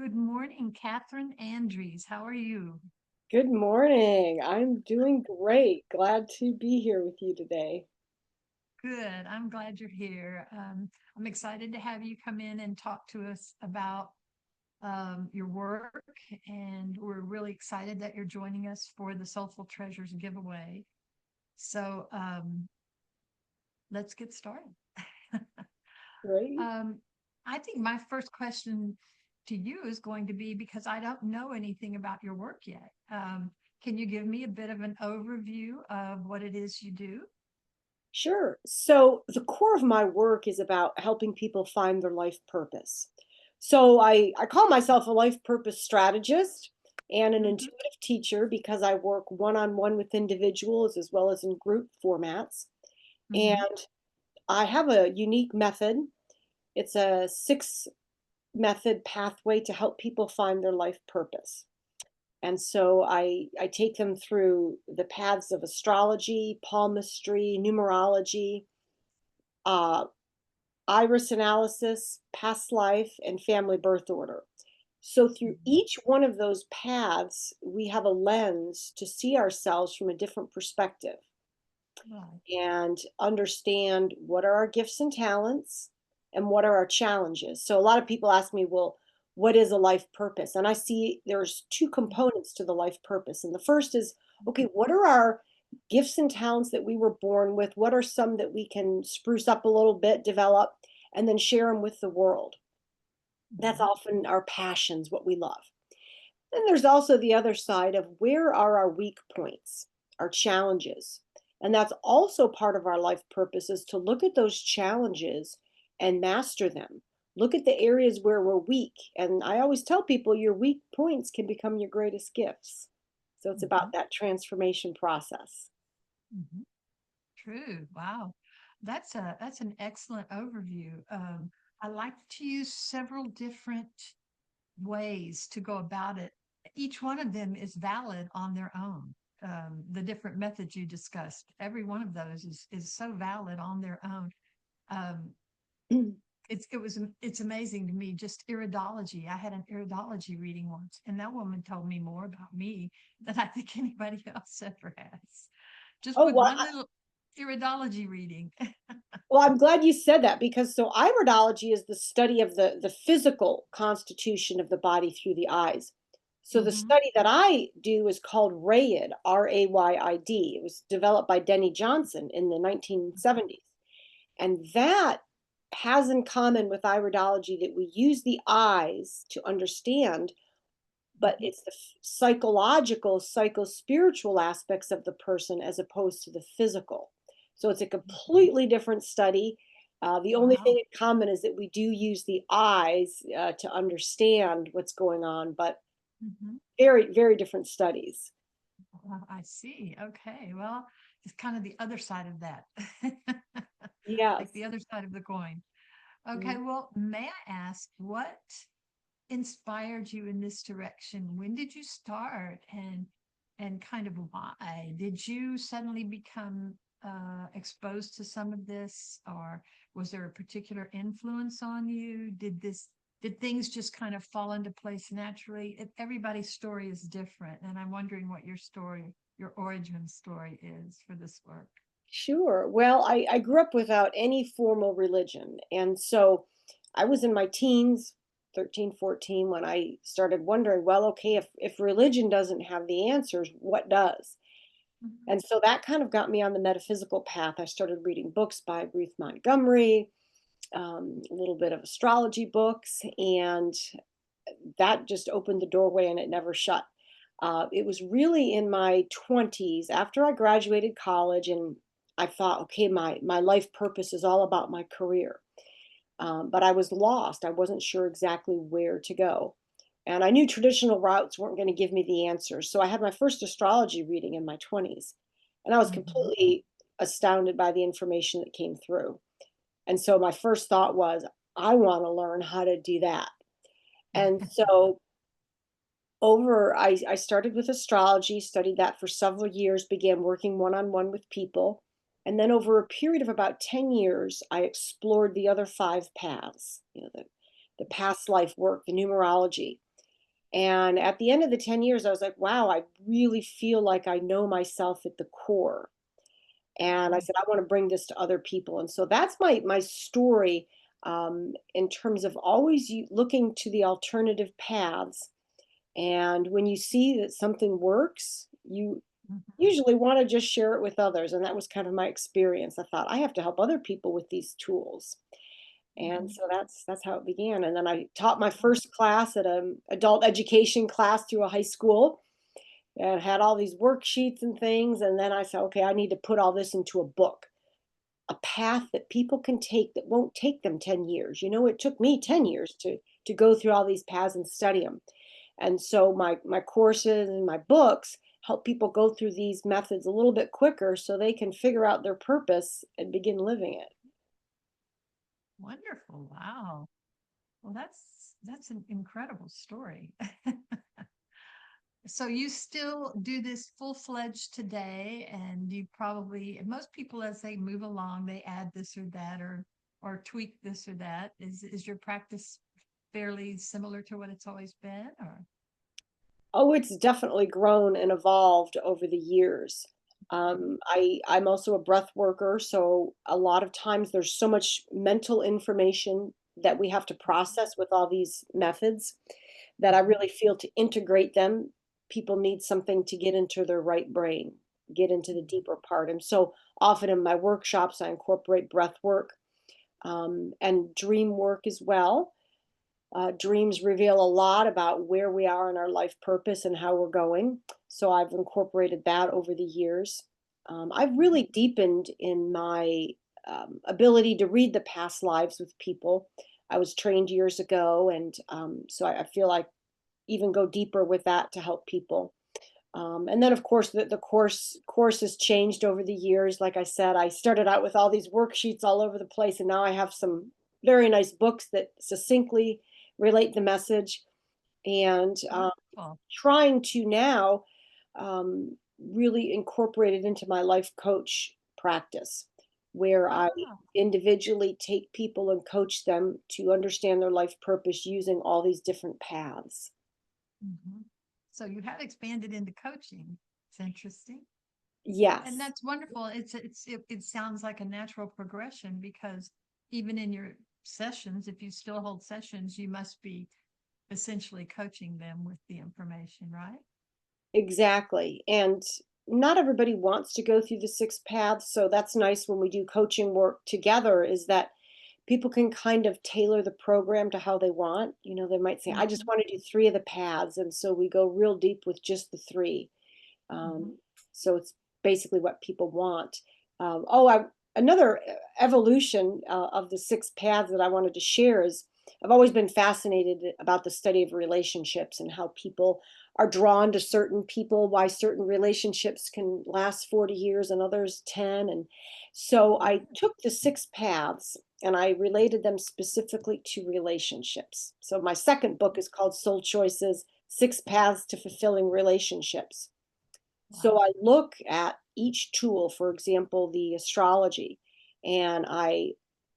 Good morning, Kathryn Andries. How are you? Good morning. I'm doing great. Glad to be here with you today. Good. I'm glad you're here. I'm excited to have you come in and talk to us about your work, and we're really excited that you're joining us for the Soulful Treasures giveaway. So let's get started. Great. um, I think my first question to you is going to be because I don't know anything about your work yet. Can you give me a bit of an overview of what it is you do? Sure. So, the core of my work is about helping people find their life purpose. So, I call myself a life purpose strategist and an Mhm, intuitive teacher because I work one on one with individuals as well as in group formats. mhm. And I have a unique method. It's a six method pathway to help people find their life purpose. And so I take them through the paths of astrology, palmistry, numerology, uh, iris analysis, past life, and family birth order. So through Mhm. each one of those paths, we have a lens to see ourselves from a different perspective Right. and understand what are our gifts and talents and what are our challenges. So a lot of people ask me, well, what is a life purpose? And I see there's two components to the life purpose. And the first is, okay, what are our gifts and talents that we were born with? What are some that we can spruce up a little bit, develop, and then share them with the world? That's Mhm. often our passions, what we love. Then there's also the other side of where are our weak points, our challenges. And that's also part of our life purpose is to look at those challenges and master them. Look at the areas where we're weak. And I always tell people your weak points can become your greatest gifts. So it's about Mhm. that transformation process. Mhm. True. Wow. That's an excellent overview. I like to use several different ways to go about it. Each one of them is valid on their own. The different methods you discussed, every one of those is so valid on their own. Um, it's amazing to me, just iridology. I had an iridology reading once, and that woman told me more about me than I think anybody else ever has, just Oh, with well, one little iridology reading. I'm glad you said that because so iridology is the study of the physical constitution of the body through the eyes. So the Hmm. study that I do is called RAYID, RAYID. It was developed by Denny Johnson in the 1970s. And that has in common with iridology that we use the eyes to understand, but Hmm. it's the psychological, psycho-spiritual aspects of the person as opposed to the physical. So it's a completely different study. The only thing Wow. in common is that we do use the eyes to understand what's going on, but Hmm. very, very different studies. Well, I see. Okay. Well, it's kind of the other side of that, like the Yes. other side of the coin. Okay. Mhm. Well, may I ask what inspired you in this direction? When did you start, and kind of why? Did you suddenly become exposed to some of this, or was there a particular influence on you? Did things just kind of fall into place naturally? Everybody's story is different, and I'm wondering what your story, your origin story is for this work. Sure. Well, I grew up without any formal religion. And so I was in my teens, 13, 14, when I started wondering, well, okay, if religion doesn't have the answers, what does? Mhm. And so that kind of got me on the metaphysical path. I started reading books by Ruth Montgomery, a little bit of astrology books, and that just opened the doorway and it never shut. It was really in my 20s after I graduated college, and I thought, okay, my life purpose is all about my career. But I was lost. I wasn't sure exactly where to go. And I knew traditional routes weren't going to give me the answers. So I had my first astrology reading in my 20s. And I was Mhm. completely astounded by the information that came through. And so my first thought was, I want to learn how to do that. And so I started with astrology, studied that for several years, began working one on one with people. And then over a period of about 10 years, I explored the other five paths, the past life work, the numerology. And at the end of the 10 years, I was like, wow, I really feel like I know myself at the core. And I Mm, said, I want to bring this to other people. And so that's my story, in terms of always looking to the alternative paths. And when you see that something works, you mhm, usually want to just share it with others. And that was kind of my experience. I thought I have to help other people with these tools. And mhm. so that's how it began. And then I taught my first class at an adult education class through a high school and had all these worksheets and things. And then I said, okay, I need to put all this into a book, a path that people can take that won't take them 10 years. It took me 10 years to go through all these paths and study them. And so my courses and my books help people go through these methods a little bit quicker so they can figure out their purpose and begin living it. Wonderful. Wow. Well, that's an incredible story. So you still do this full-fledged today, and you probably, most people as they move along, they add this or that or tweak this or that. Is your practice fairly similar to what it's always been, or? Oh, it's definitely grown and evolved over the years. Mhm, I'm also a breath worker, so a lot of times there's so much mental information that we have to mhm, process with all these methods that I mhm, really feel to integrate them, people need something to get into their right brain, get into the mhm. deeper part. And so often in my workshops, I incorporate breath work, and dream work as well. Dreams reveal a lot about where we are in our life purpose and how we're going. So I've incorporated that over the years. I've Mhm. really deepened in my ability to read the past lives with people. I was trained years ago, and so I feel like even go deeper with that to help people. And then, of course, the course has changed over the years. Like I said, I started out with all these worksheets all over the place, and now I have some very nice books that succinctly relate the message. And Wonderful. trying to now really incorporate it into my life coach practice, where I Ah, individually take people and coach them to understand their life purpose using all these different paths. mhm. So you have expanded into coaching. It's interesting. And Yes. that's wonderful. It sounds like a natural progression because even in your sessions, if you still hold sessions, you must be essentially coaching them with the information, right? Exactly. And not everybody wants to go through the six paths. So that's nice when we do coaching work together, is that people can kind of tailor the program to how they want. They might say, I just Mhm, want to do three of the paths. And so we go real deep with just the three. mhm, So it's basically what people want. Another evolution of the six paths that I wanted to share is I've always been fascinated about the study of relationships and how people are drawn to certain people, why certain relationships can last 40 years and others 10. And so I mhm. took the six paths and I related them specifically to relationships. So my second book is called Soul Choices: Six Paths to Fulfilling Relationships. So Wow. I look at each tool, for example, the astrology, and I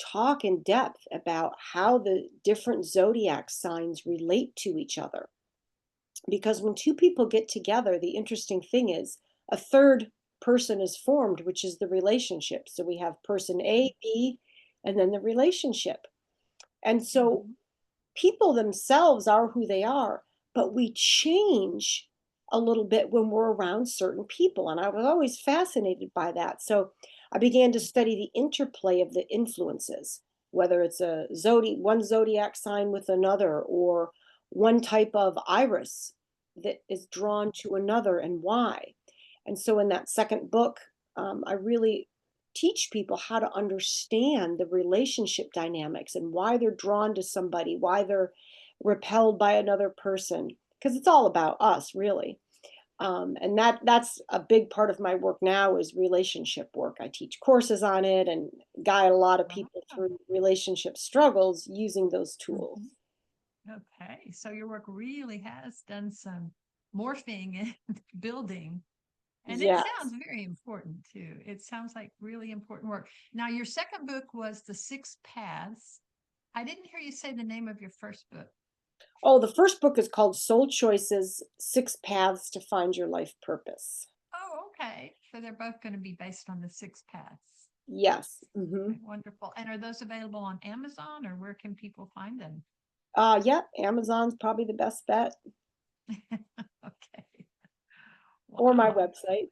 talk in depth about how the different zodiac signs relate to each other. Because when two people get together, the interesting thing is a third person is formed, which is the relationship. So we have person A, B, and then the relationship. And so Mhm, people themselves are who they are, but we change a little bit when we're around certain people. And I was always fascinated by that. So I began to study the interplay of the influences, whether it's one zodiac sign with another, or one type of iris that is drawn to another, and why. And so in that second book, I really teach people how to understand the relationship dynamics and why they're drawn to somebody, why they're repelled by another person, because it's all about us, really. And that's a big part of my work now is relationship work. I teach courses on it and guide a lot of people wow. through relationship struggles using those tools. Mhm. Okay. So your work really has done some morphing and building. And it Yes. sounds very important too. It sounds like really important work. Now, your second book was The Six Paths. I didn't hear you say the name of your first book. Oh, the first book is called Soul Choices: Six Paths to Find Your Life Purpose. Oh, okay. So they're both going to be based on the six paths. Yes. Hmm. Right, wonderful. And are those available on Amazon or where can people find them? Yeah, Amazon's probably the best bet, Okay. or my Wow. website.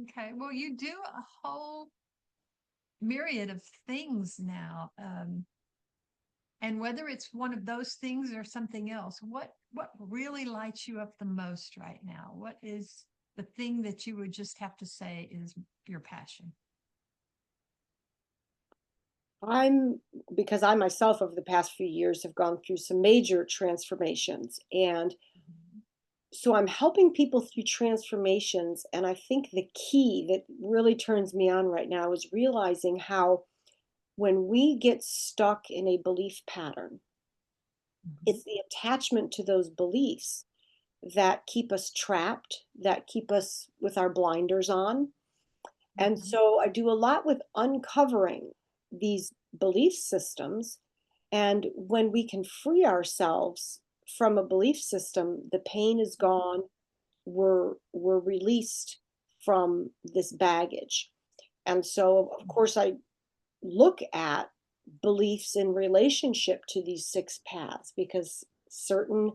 Okay. Well, you do a whole myriad of things now. And whether it's one of those things or something else, what really lights you up the most right now? What is the thing that you would just have to say is your passion? I'm because I myself over the past few years have gone through some major transformations, and Mhm. so I'm helping people through transformations. And I think the key that really turns me on right now is realizing how when we get stuck in a belief pattern, Mhm. it's the attachment to those beliefs that keep us trapped, that keep us with our blinders on. And Mhm. so I do a lot with uncovering these belief systems. And when we can free ourselves from a belief system, the pain is gone. We're released from this baggage. And so of course I look at beliefs in relationship to these six paths, because certain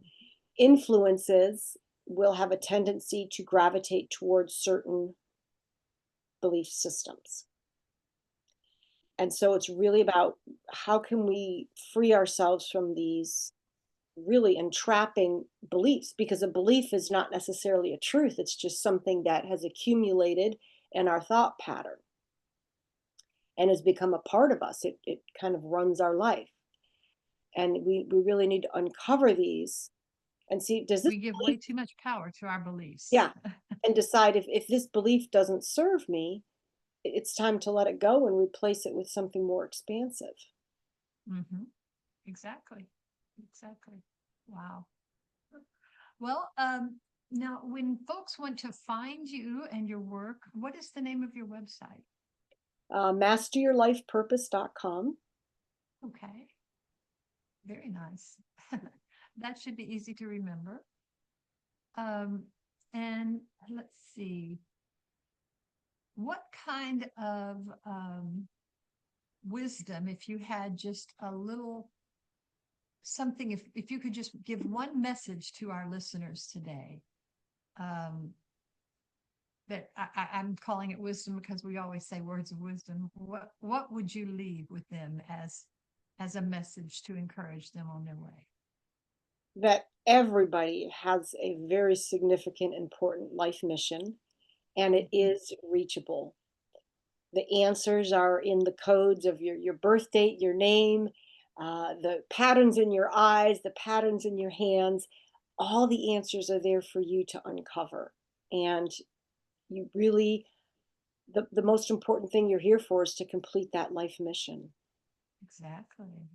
influences will have a tendency to gravitate towards certain belief systems. And so it's really about how can we free ourselves from these really entrapping beliefs, because a belief is not necessarily a truth. It's just something that has accumulated in our thought pattern and has become a part of us. It kind of runs our life. And we really need to uncover these and see, does this We give belief, way too much power to our beliefs. yeah, and decide if this belief doesn't serve me, it's time to let it go and replace it with something more expansive. Hmm. Exactly. Exactly. Wow. Well, now when folks want to find you and your work, what is the name of your website? Masteryourlifepurpose.com. Okay. Very nice. That should be easy to remember. Um, and let's see, what kind of wisdom, if you had just a little something, if you could just give one message to our listeners today, um, that I'm calling it wisdom because we always say words of wisdom. What would you leave with them as a message to encourage them on their way? That everybody has a very significant, important life mission, and it Mhm. is reachable. The answers are in the codes of your birth date, your name, the patterns in your eyes, the patterns in your hands. All the answers are there for you to uncover. And you really, the most important thing you're here for is to complete that life mission. Exactly.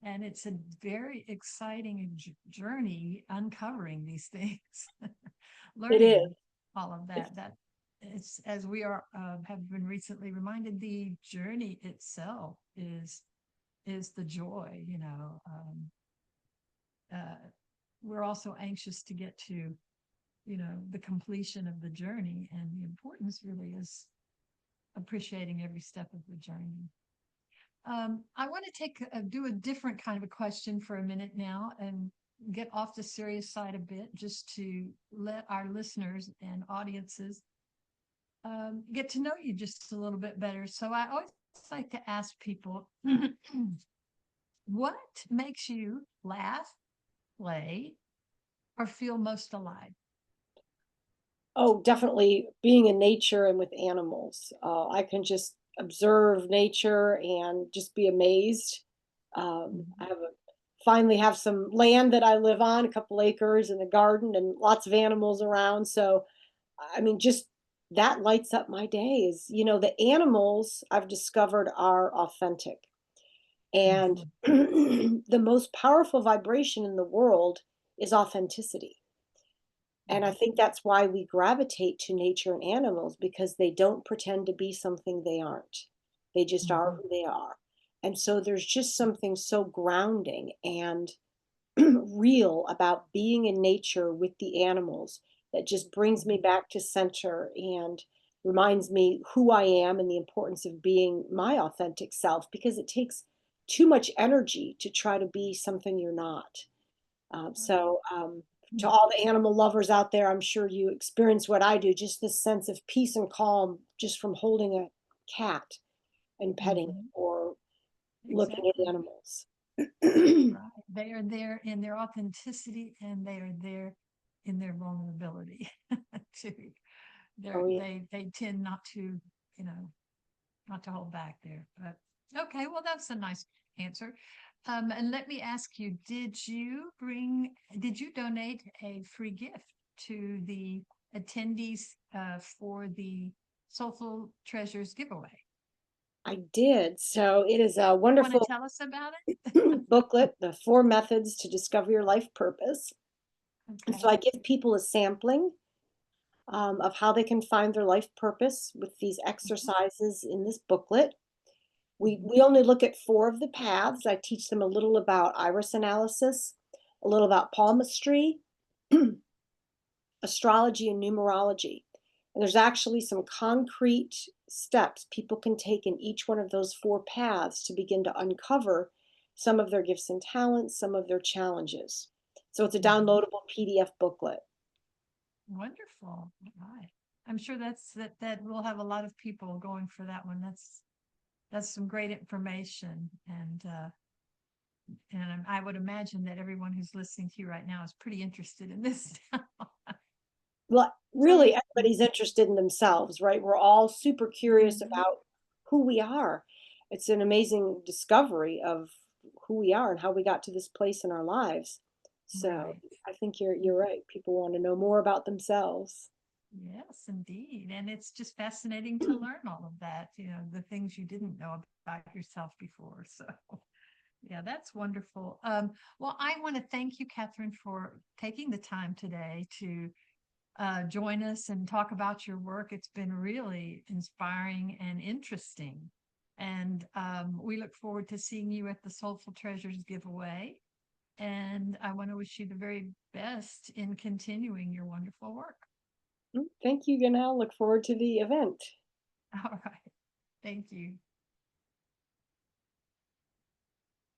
And it's a very exciting journey uncovering these things, It is. learning all of that. That it's as we are have been recently reminded, the journey itself is the joy. Uh, we're also anxious to get to the completion of the journey, and the importance really is appreciating every step of the journey. I want to do a different kind of a question for a minute now and get off the serious side a bit, just to let our listeners and audiences get to know you just a little bit better. So I always like to ask people, what makes you laugh, play, or feel most alive? Oh, definitely being in nature and with animals. I can just observe nature and just be amazed. Mhm. I finally have some land that I live on, a couple acres and a garden and lots of animals around. So, I mean, just that lights up my days. The animals I've discovered are authentic. And Mhm. the most powerful vibration in the world is authenticity. And I Mhm. think that's why we gravitate to nature and animals, because they don't pretend to be something they aren't. They just are Mhm. who they are. And so there's just something so grounding and real about being in nature with the animals that just brings me Mhm. back to center and reminds me who I am and the importance of being my authentic self, because it takes too much energy to try to be something you're not. To Mhm. all the animal lovers out there, I'm sure you experience what I do, just this sense of peace and calm just from holding a cat and petting it Mhm. or looking at Exactly. animals. Right. They are there in their authenticity and they are there in their vulnerability too. Oh, yeah. They tend not to, you know, not to hold back there. But okay, well that's a nice answer. And let me ask you, did you donate a free gift to the attendees for the Soulful Treasures giveaway? I did. So it is a You want to wonderful tell us about it? booklet, The Four Methods to Discover Your Life Purpose. And so Okay. I give people a sampling of how they can find their life purpose with these Mhm. exercises in this booklet. We Mhm. only look at four of the paths. I teach them a little about iris analysis, a little about palmistry, astrology, and numerology. And there's actually some concrete steps people can take in each one of those four paths to begin to uncover some of their gifts and talents, some of their challenges. So it's a Mhm. downloadable PDF booklet. Wonderful. All right. I'm sure that we'll have a lot of people going for that one. That's some great information, and I would imagine that everyone who's listening to you right now is pretty interested in this. Well, So, really, everybody's interested in themselves, right? We're all super curious mhm, about who we are. It's an amazing discovery of who we are and how we got to this place in our lives. So right. I think you're right. People want to know more about themselves. Yes, indeed. And it's just fascinating to learn all of that, the things you didn't know about yourself before. So, yeah, that's wonderful. Well, I want to thank you, Kathryn, for taking the time today to join us and talk about your work. It's been really inspiring and interesting. And we look forward to seeing you at the Soulful Treasures giveaway. And I want to wish you the very best in continuing your wonderful work. Thank you, Ganel. Look forward to the event. All right. Thank you.